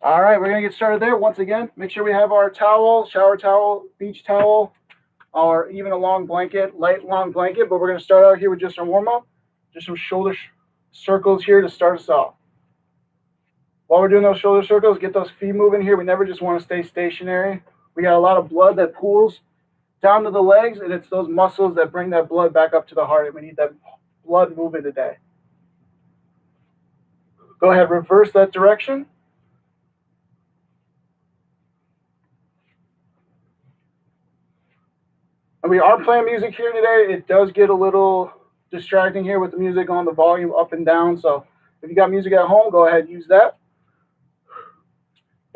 All right, we're gonna get started there. Once again, make sure we have our towel, shower towel, beach towel, or even a long blanket, light long blanket. But we're gonna start out here with just our warm up, just some shoulder circles here to start us off. While we're doing those shoulder circles, get those feet moving here. We never just want to stay stationary. We got a lot of blood that pools down to the legs, and it's those muscles that bring that blood back up to the heart. And we need that blood moving today. Go ahead, reverse that direction. And we are playing music here today. It does get a little distracting here with the music on the volume up and down. So if you got music at home, go ahead and use that.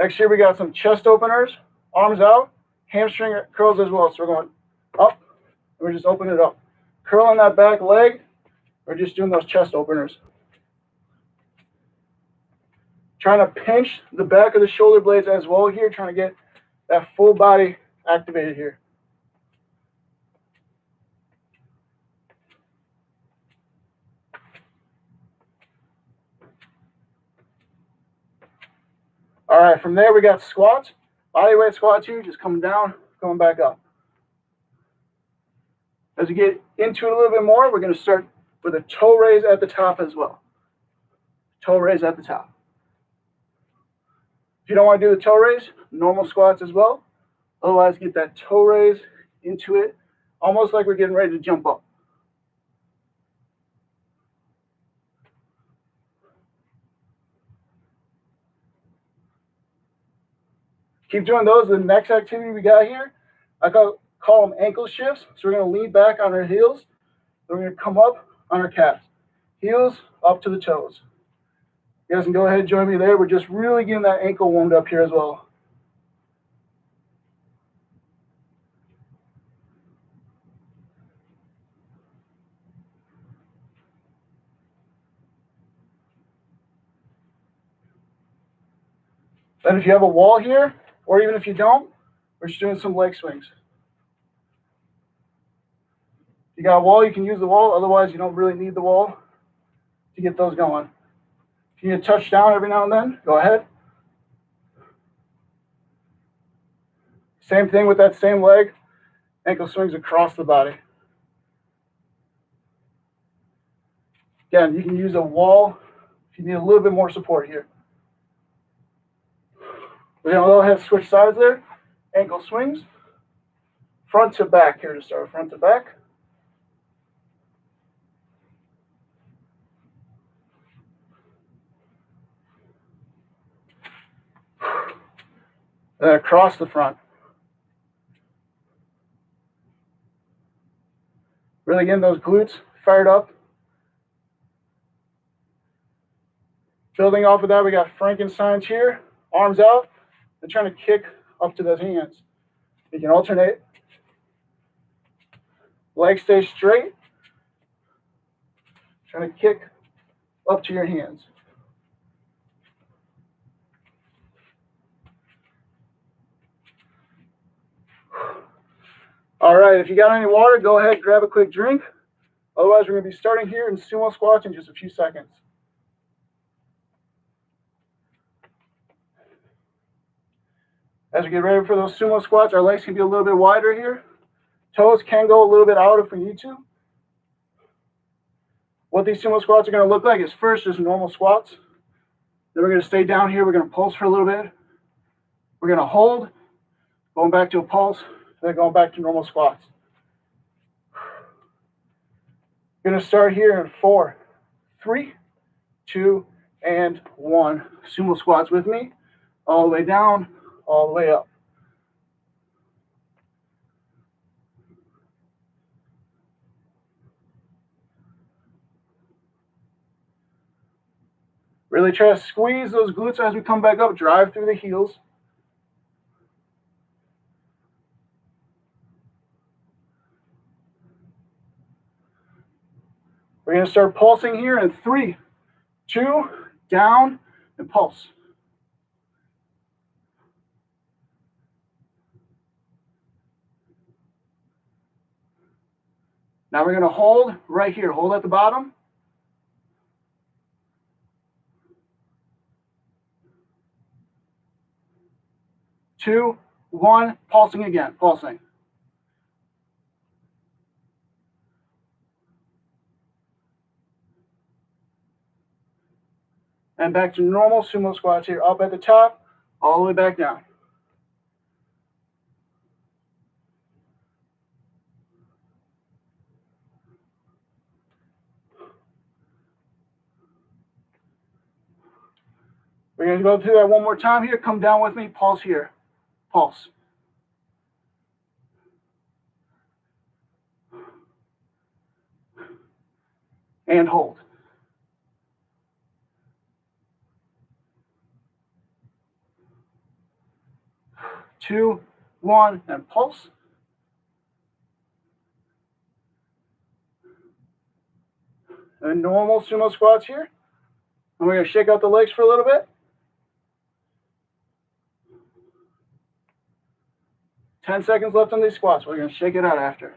Next here, we got some chest openers, arms out, hamstring curls as well. So we're going up, and we're just opening it up. Curling that back leg, we're just doing those chest openers. Trying to pinch the back of the shoulder blades as well here, trying to get that full body activated here. All right, from there we got squats. Body weight squats here, just coming down, going back up. As we get into it a little bit more, we're going to start with a toe raise at the top as well. Toe raise at the top. If you don't want to do the toe raise, normal squats as well. Otherwise, get that toe raise into it, almost like we're getting ready to jump up. Keep doing those. The next activity we got here, I call them ankle shifts. So we're going to lean back on our heels. Then we're going to come up on our calves. Heels up to the toes. You guys can go ahead and join me there. We're just really getting that ankle warmed up here as well. Then if you have a wall here, or even if you don't, we're just doing some leg swings. If you got a wall, you can use the wall. Otherwise, you don't really need the wall to get those going. If you need to touch down every now and then, go ahead. Same thing with that same leg. Ankle swings across the body. Again, you can use a wall if you need a little bit more support here. We're going to go ahead and switch sides there. Ankle swings. Front to back here to start. Front to back. And then across the front. Really getting those glutes fired up. Building off of that, we got Frankenstein's here. Arms out. And trying to kick up to those hands. You can alternate. Legs stay straight. Trying to kick up to your hands. All right, if you got any water, go ahead, grab a quick drink. Otherwise, we're going to be starting here in sumo squats in just a few seconds. As we get ready for those sumo squats, our legs can be a little bit wider here. Toes can go a little bit out if we need to. What these sumo squats are going to look like is first just normal squats. Then we're going to stay down here. We're going to pulse for a little bit. We're going to hold, going back to a pulse, then going back to normal squats. We're going to start here in 4, 3, 2, and 1. Sumo squats with me. All the way down, all the way up. Really try to squeeze those glutes as we come back up. Drive through the heels. We're going to start pulsing here in 3, 2, down, and pulse. Now we're going to hold right here. Hold at the bottom. 2, 1, pulsing again, pulsing. And back to normal sumo squats here, up at the top, all the way back down. We're going to go through that one more time here. Come down with me, pulse here, pulse. And hold. 2, 1, and pulse. And normal sumo squats here. And we're going to shake out the legs for a little bit. 10 seconds left on these squats. We're going to shake it out after.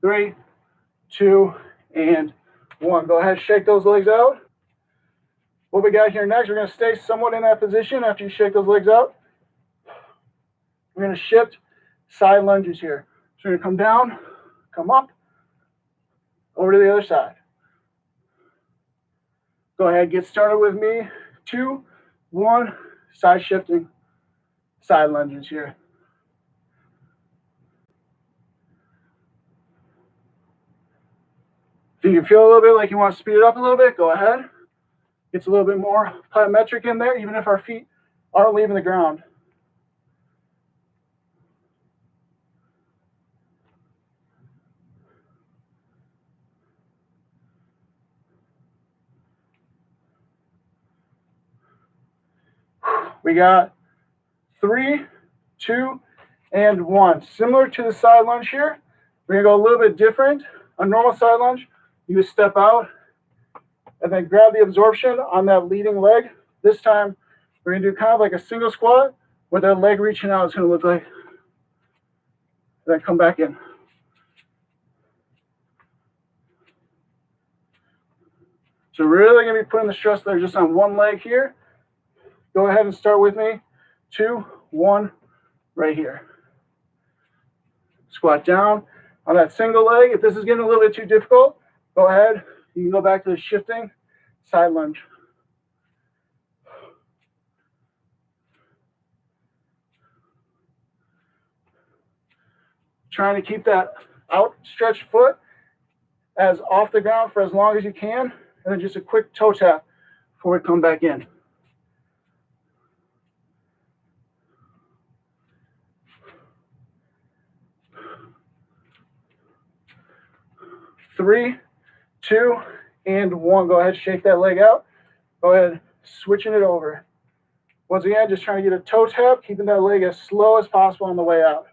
3, 2, and 1. Go ahead, shake those legs out. What we got here next, we're going to stay somewhat in that position after you shake those legs out. We're going to shift side lunges here. So we're going to come down, come up, over to the other side. Go ahead, get started with me. 2, 1, side shifting, side lunges here. If you can feel a little bit like you want to speed it up a little bit, go ahead. Gets a little bit more plyometric in there, even if our feet aren't leaving the ground. We got 3, 2, and 1. Similar to the side lunge here, we're going to go a little bit different. A normal side lunge, you just step out and then grab the absorption on that leading leg. This time, we're going to do kind of like a single squat with that leg reaching out. It's going to look like, then come back in. So we're really going to be putting the stress there just on one leg here. Go ahead and start with me. 2, 1, right here. Squat down on that single leg. If this is getting a little bit too difficult, go ahead. You can go back to the shifting side lunge. Trying to keep that outstretched foot as off the ground for as long as you can, and then just a quick toe tap before we come back in. Three, 2, and 1. Go ahead, shake that leg out. Go ahead, switching it over. Once again, just trying to get a toe tap, keeping that leg as slow as possible on the way out.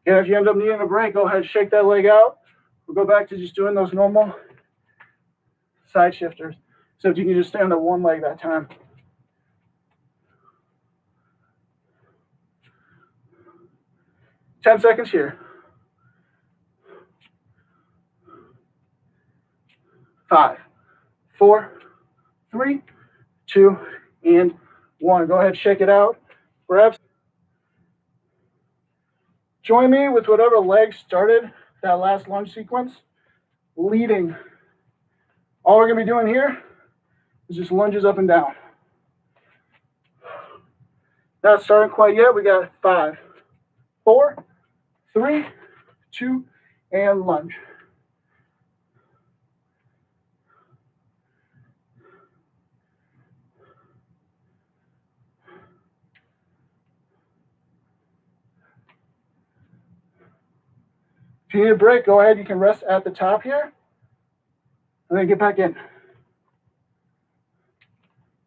And if you end up needing a break, go ahead, shake that leg out. We'll go back to just doing those normal side shifters. So if you can just stay on the one leg that time. Ten seconds here. 5, 4, 3, 2, and 1. Go ahead, shake it out. Reps. Join me with whatever leg started that last lunge sequence, leading. All we're going to be doing here is just lunges up and down. Not starting quite yet. We got 5, 4, 3, 2, and lunge. If you need a break, go ahead. You can rest at the top here, and then get back in.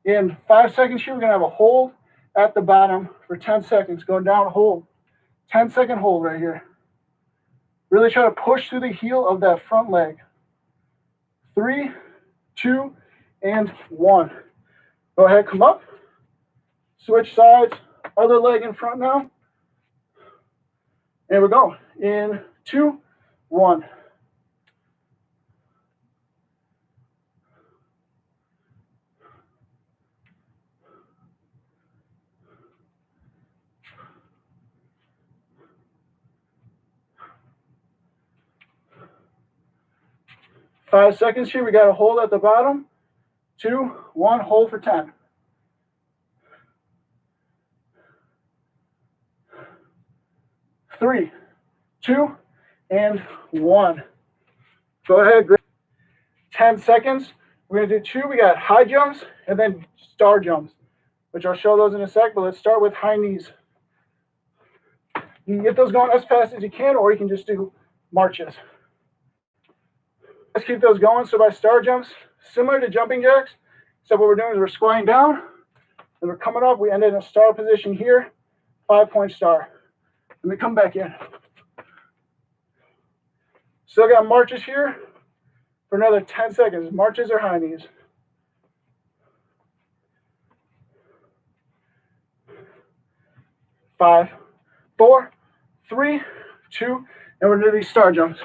In 5 seconds here, we're going to have a hold at the bottom for 10 seconds. Go down, hold. 10-second hold right here. Really try to push through the heel of that front leg. 3, 2, and 1. Go ahead, come up. Switch sides. Other leg in front now. And we're going. In 2, 1. Five seconds here. We got to hold at the bottom. 2, 1. Hold for 10. 3, 2, and 1. Go ahead. 10 seconds. We're going to do 2. We got high jumps and then star jumps, which I'll show those in a sec, but let's start with high knees. You can get those going as fast as you can, or you can just do marches. Let's keep those going. So by star jumps, similar to jumping jacks, so what we're doing is we're squatting down, and we're coming up. We end in a star position here, 5-point star. And we come back in. Still got marches here for another 10 seconds. Marches or high knees. 5, 4, 3, 2, and we're going to do these star jumps.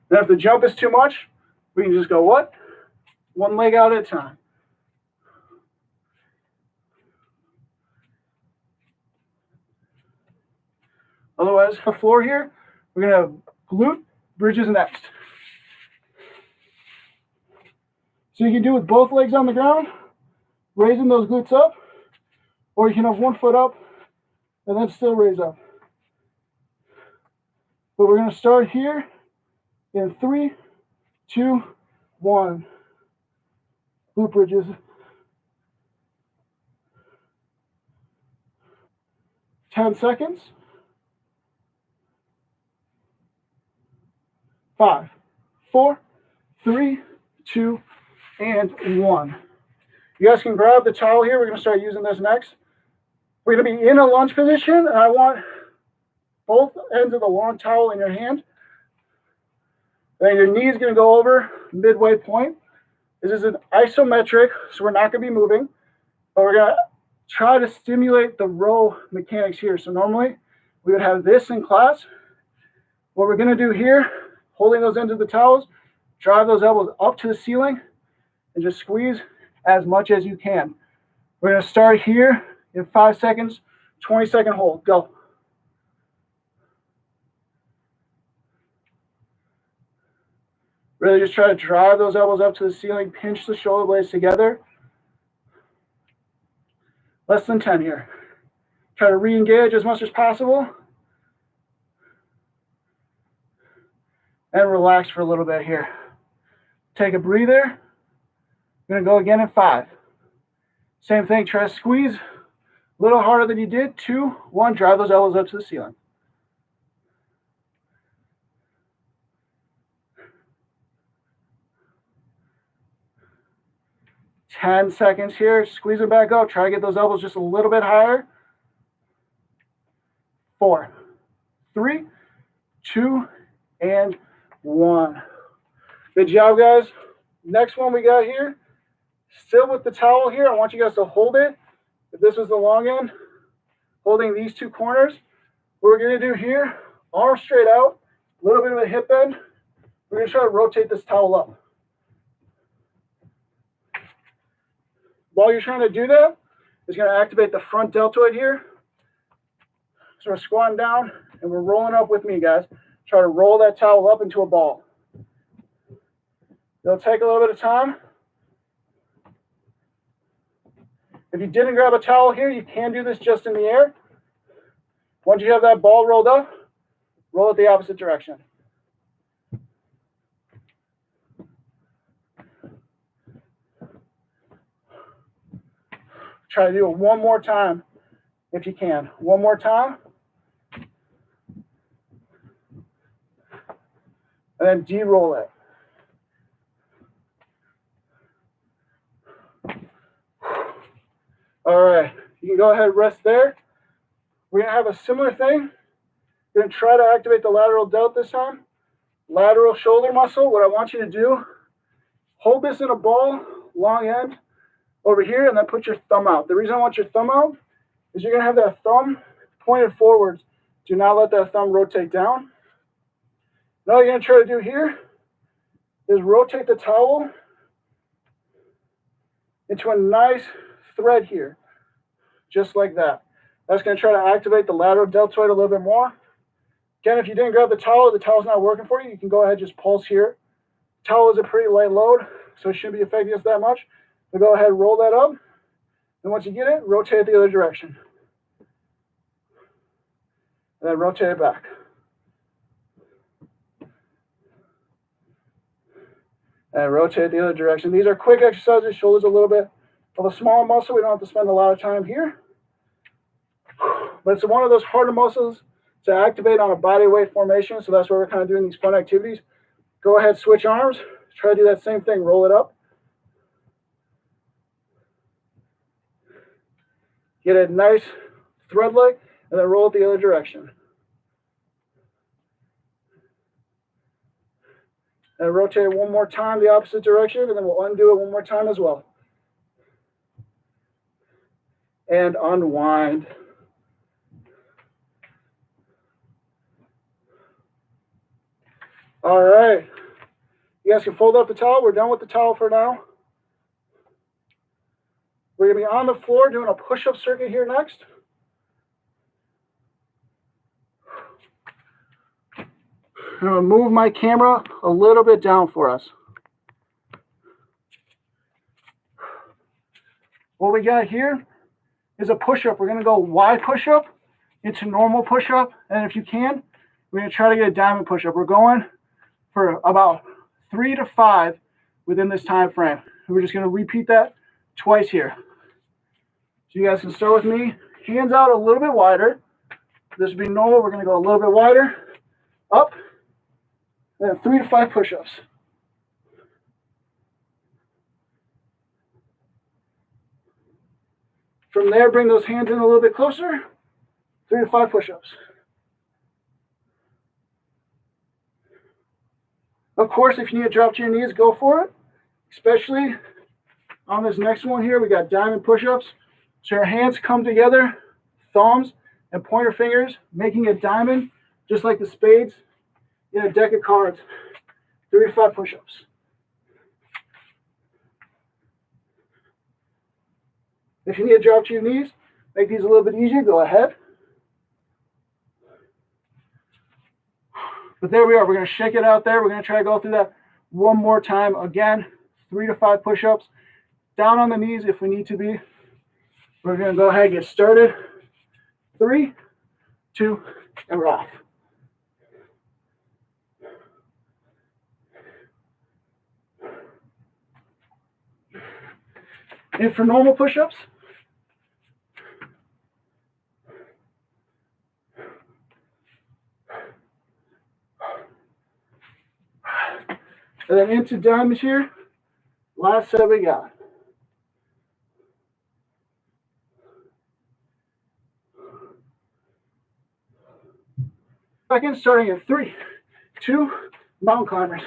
Now, if the jump is too much, we can just go what? One leg out at a time. Otherwise, the floor here, we're going to have glute bridges next. So you can do with both legs on the ground, raising those glutes up, or you can have one foot up and then still raise up. But we're going to start here in 3, 2, 1. Glute bridges. 10 seconds. 5, 4, 3, 2, and 1. You guys can grab the towel here. We're going to start using this next. We're going to be in a lunge position, and I want both ends of the long towel in your hand. Then your knee is going to go over midway point. This is an isometric, so we're not going to be moving, but we're going to try to stimulate the row mechanics here. So normally we would have this in class. What we're going to do here, holding those ends of the towels, drive those elbows up to the ceiling and just squeeze as much as you can. We're going to start here in 5 seconds, 20-second hold. Go. Really just try to drive those elbows up to the ceiling, pinch the shoulder blades together. Less than 10 here. Try to re-engage as much as possible. And relax for a little bit here. Take a breather. I'm going to go again in 5. Same thing, try to squeeze a little harder than you did. 2, 1, drive those elbows up to the ceiling. 10 seconds here. Squeeze it back up. Try to get those elbows just a little bit higher. 4, 3, 2, and 1. Good job, guys. Next one we got here. Still with the towel here. I want you guys to hold it. If this was the long end, holding these 2 corners. What we're going to do here, arms straight out, a little bit of a hip bend. We're going to try to rotate this towel up. While you're trying to do that, it's going to activate the front deltoid here. So we're squatting down and we're rolling up with me, guys. Try to roll that towel up into a ball. It'll take a little bit of time. If you didn't grab a towel here, you can do this just in the air. Once you have that ball rolled up, roll it the opposite direction. Try to do it one more time if you can. One more time. And then de-roll it. All right, you can go ahead and rest there. We're going to have a similar thing Going to try to activate the lateral delt this time. Lateral shoulder muscle. What I want you to do, hold this in a ball, long end, over here, and then put your thumb out. The reason I want your thumb out is you're going to have that thumb pointed forwards. Do not let that thumb rotate down. Now all you're going to try to do here is rotate the towel into a nice thread here, just like that. That's going to try to activate the lateral deltoid a little bit more. Again, if you didn't grab the towel's not working for you, you can go ahead and just pulse here. Towel is a pretty light load, so it shouldn't be affecting us that much. So go ahead and roll that up. And once you get it, rotate it the other direction. And then rotate it back. And rotate the other direction. These are quick exercises. Shoulders a little bit of a small muscle. We don't have to spend a lot of time here. But it's one of those harder muscles to activate on a body weight formation. So that's why we're kind of doing these fun activities. Go ahead, switch arms. Try to do that same thing. Roll it up. Get a nice thread leg, and then roll it the other direction. And rotate it one more time the opposite direction, and then we'll undo it one more time as well. And unwind. All right. You guys can fold up the towel. We're done with the towel for now. We're going to be on the floor doing a push-up circuit here next. I'm going to move my camera a little bit down for us. What we got here is a push-up. We're going to go wide push-up into normal push-up. And if you can, we're going to try to get a diamond push-up. We're going for about 3 to 5 within this time frame. We're just going to repeat that twice here. So you guys can start with me. Hands out a little bit wider. This would be normal. We're going to go a little bit wider. Up. And then 3 to 5 push-ups. From there, bring those hands in a little bit closer. 3 to 5 push-ups. Of course, if you need to drop to your knees, go for it. Especially on this next one here, we got diamond push-ups. So your hands come together, thumbs and pointer fingers, making a diamond, just like the spades in a deck of cards. 3 to 5 push-ups. If you need to drop to your knees, make these a little bit easier, go ahead. But there we are. We're going to shake it out there. We're going to try to go through that one more time. Again, 3 to 5 push-ups. Down on the knees if we need to be. We're going to go ahead and get started. 3, 2, and we're off. And for normal push-ups, and then into diamonds here. Last set we got. Second, starting at 3, 2, mountain climbers.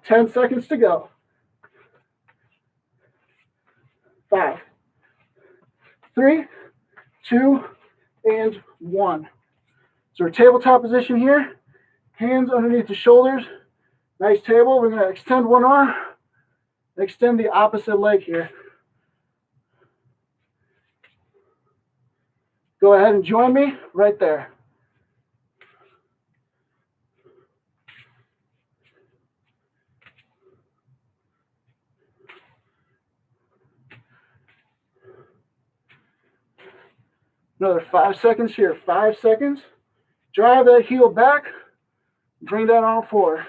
Ten seconds to go. 5, 3, 2, and 1. So our tabletop position here. Hands underneath the shoulders. Nice table. We're going to extend one arm. Extend the opposite leg here. Go ahead and join me right there. Another 5 seconds here. 5 seconds. Drive that heel back. Bring that arm forward.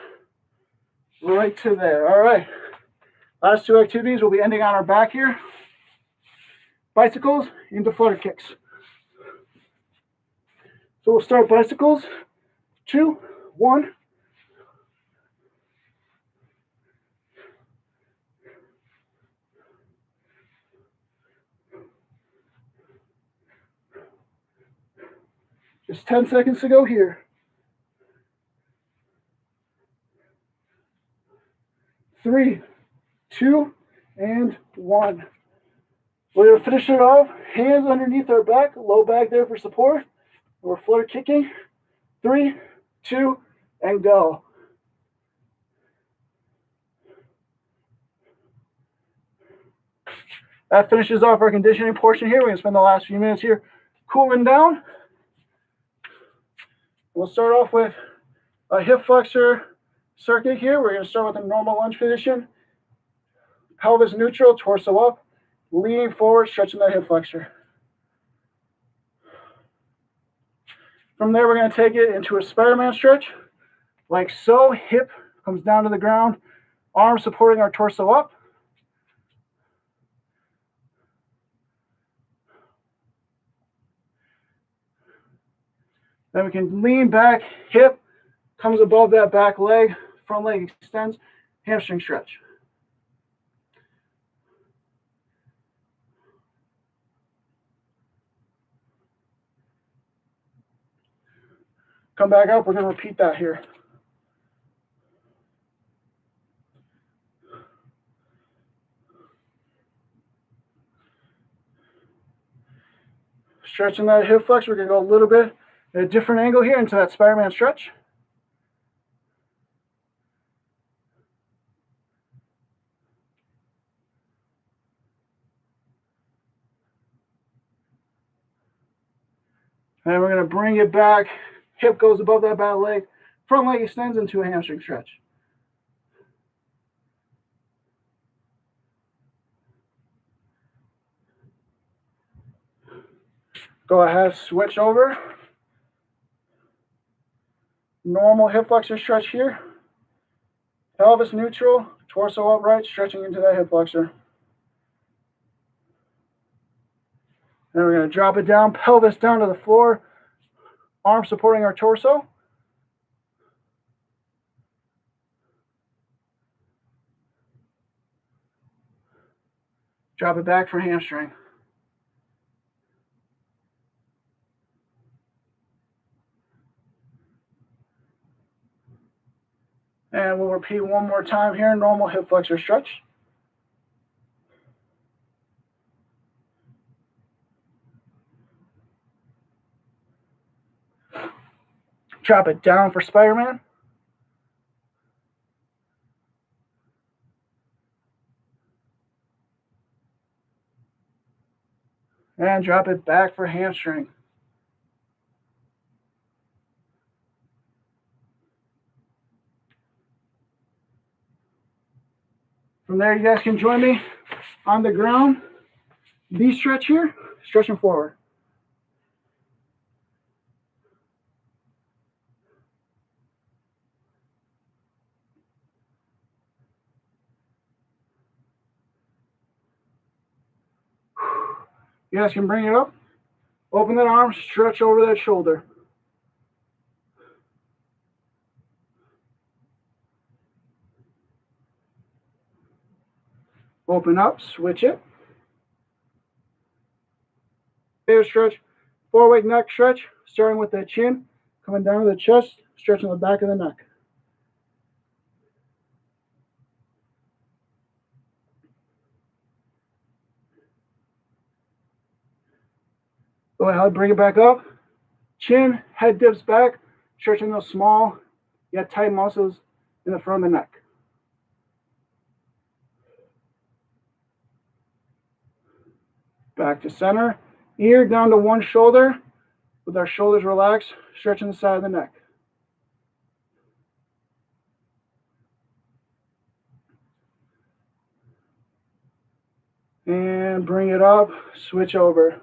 Right to there. All right. Last 2 activities, we'll be ending on our back here. Bicycles into flutter kicks. So we'll start bicycles. 2, 1. Just 10 seconds to go here. 3, 2, and 1. We're going to finish it off. Hands underneath our back, low back there for support. We're flutter kicking. 3, 2, and go. That finishes off our conditioning portion here. We're going to spend the last few minutes here cooling down. We'll start off with a hip flexor circuit here. We're going to start with a normal lunge position. Pelvis neutral, torso up, leaning forward, stretching that hip flexor. From there, we're going to take it into a Spider-Man stretch, like so. Hip comes down to the ground, arms supporting our torso up. Then we can lean back, hip comes above that back leg, front leg extends, hamstring stretch. Come back up, we're going to repeat that here. Stretching that hip flex, we're going to go a little bit at a different angle here into that Spider-Man stretch. And we're going to bring it back. Hip goes above that back leg. Front leg extends into a hamstring stretch. Go ahead, switch over. Normal hip flexor stretch here. Pelvis neutral, torso upright, stretching into that hip flexor. Then we're going to drop it down, pelvis down to the floor, arms supporting our torso. Drop it back for hamstring. And we'll repeat one more time here, normal hip flexor stretch. Drop it down for Spider-Man. And drop it back for hamstring. From there, you guys can join me on the ground. V stretch here, stretching forward. You guys can bring it up. Open that arm, stretch over that shoulder. Open up, switch it. Bear stretch, forward neck stretch, starting with the chin, coming down to the chest, stretching the back of the neck. Go ahead, bring it back up. Chin, head dips back, stretching those small yet tight muscles in the front of the neck. Back to center. Ear down to one shoulder with our shoulders relaxed, stretching the side of the neck. And bring it up, switch over.